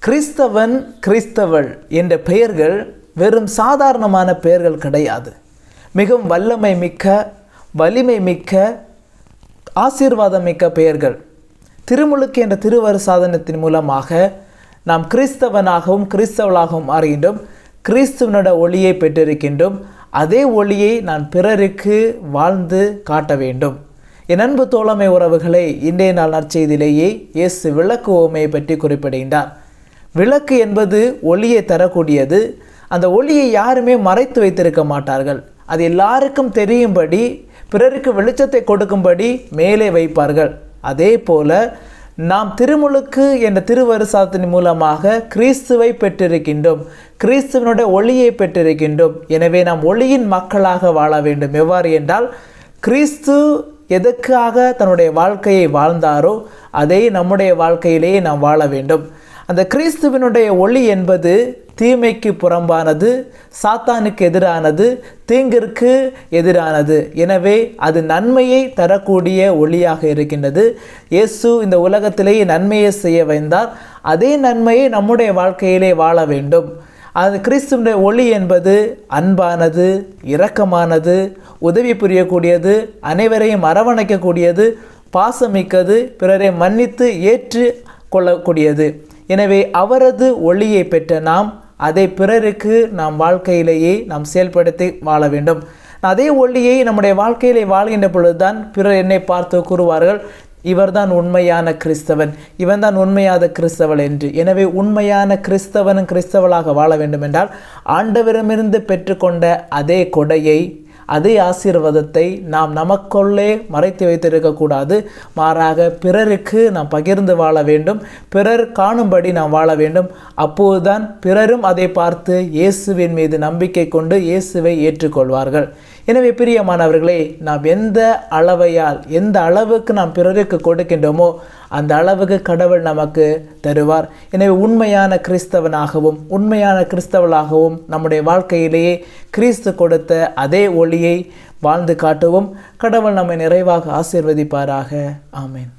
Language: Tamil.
கிறிஸ்தவன், கிறிஸ்தவள் என்ற பெயர்கள் வெறும் சாதாரணமான பெயர்கள் கிடையாது. மிகவும் வல்லமை மிக்க, வலிமை மிக்க, ஆசீர்வாதம் மிக்க பெயர்கள். திருமுழுக்கு என்ற திருவரு சாதனத்தின் மூலமாக நாம் கிறிஸ்தவனாகவும் கிறிஸ்தவளாகவும் மாறுகின்றோம். கிறிஸ்துவனோட ஒளியை பெற்றிருக்கின்றோம். அதே ஒளியை நான் பிறருக்கு வாழ்ந்து காட்ட வேண்டும். என் அன்பு தோழமை உறவுகளை, இன்றைய நாள் நற்செய்தியிலேயே இயேசு விளக்கு உவமையை பற்றி குறிப்பிடுகின்றார். விளக்கு என்பது ஒளியை தரக்கூடியது. அந்த ஒளியை யாருமே மறைத்து வைத்திருக்க மாட்டார்கள். அது எல்லாருக்கும் தெரியும்படி, பிறருக்கு வெளிச்சத்தை கொடுக்கும்படி மேலே வைப்பார்கள். அதே போல நாம் திருமுழுக்கு என்ற திருவருசாதத்தின் மூலமாக கிறிஸ்துவை பெற்றிருக்கின்றோம். கிறிஸ்துவனுடைய ஒளியை பெற்றிருக்கின்றோம். எனவே நாம் ஒளியின் மக்களாக வாழ வேண்டும். எவ்வாறு என்றால், கிறிஸ்து எதற்காக தன்னுடைய வாழ்க்கையை வாழ்ந்தாரோ அதை நம்முடைய வாழ்க்கையிலேயே நாம் வாழ வேண்டும். அந்த கிறிஸ்துவனுடைய ஒளி என்பது தீமைக்கு புறம்பானது, சாத்தானுக்கு எதிரானது, தீங்கிற்கு எதிரானது. எனவே அது நன்மையை தரக்கூடிய ஒளியாக இருக்கின்றது. இயேசு இந்த உலகத்திலேயே நன்மையை செய்ய வந்தார். அதே நன்மையை நம்முடைய வாழ்க்கையிலே வாழ வேண்டும். அது கிறிஸ்துவனுடைய ஒளி என்பது அன்பானது, இரக்கமானது, உதவி புரியக்கூடியது, அனைவரையும் அரவணைக்கக்கூடியது, பாசமிக்கது, பிறரை மன்னித்து ஏற்று கொள்ளக்கூடியது. எனவே அவரது ஒளியை பெற்ற நாம் அதை பிறருக்கு நாம் வாழ்க்கையிலேயே நாம் செயல்படுத்தி வாழ வேண்டும். அதே ஒளியை நம்முடைய வாழ்க்கையிலே வாழ்கின்ற பொழுதுதான் பிறர் என்னை பார்த்து கூறுவார்கள், இவர்தான் உண்மையான கிறிஸ்தவன், இவன்தான் உண்மையான கிறிஸ்தவள் என்று. எனவே உண்மையான கிறிஸ்தவனும் கிறிஸ்தவளாக வாழ வேண்டும் என்றால் ஆண்டவரிடமிருந்து பெற்றுக்கொண்ட அதே கொடையை, அதே ஆசீர்வாதத்தை நாம் நமக்குள்ளே மறைத்து வைத்திருக்கக்கூடாது. மாறாக பிறருக்கு நாம் பகிர்ந்து வாழ வேண்டும். பிறர் காணும்படி நாம் வாழ வேண்டும். அப்போதுதான் பிறரும் அதை பார்த்து இயேசுவின் மீது நம்பிக்கை கொண்டு இயேசுவை ஏற்றுக்கொள்வார்கள். எனவே பிரியமானவர்களே, நாம் எந்த அளவுக்கு நாம் பிறருக்கு கொடுக்கின்றோமோ அந்த அளவுக்கு கடவுள் நமக்கு தருவார். எனவே உண்மையான கிறிஸ்தவனாகவும் உண்மையான கிறிஸ்தவளாகவும் நம்முடைய வாழ்க்கையிலேயே கிறிஸ்து கொடுத்த அதே ஒளியை வாழ்ந்து காட்டுவோம். கடவுள் நம்மை நிறைவாக ஆசீர்வதிப்பாராக. ஆமென்.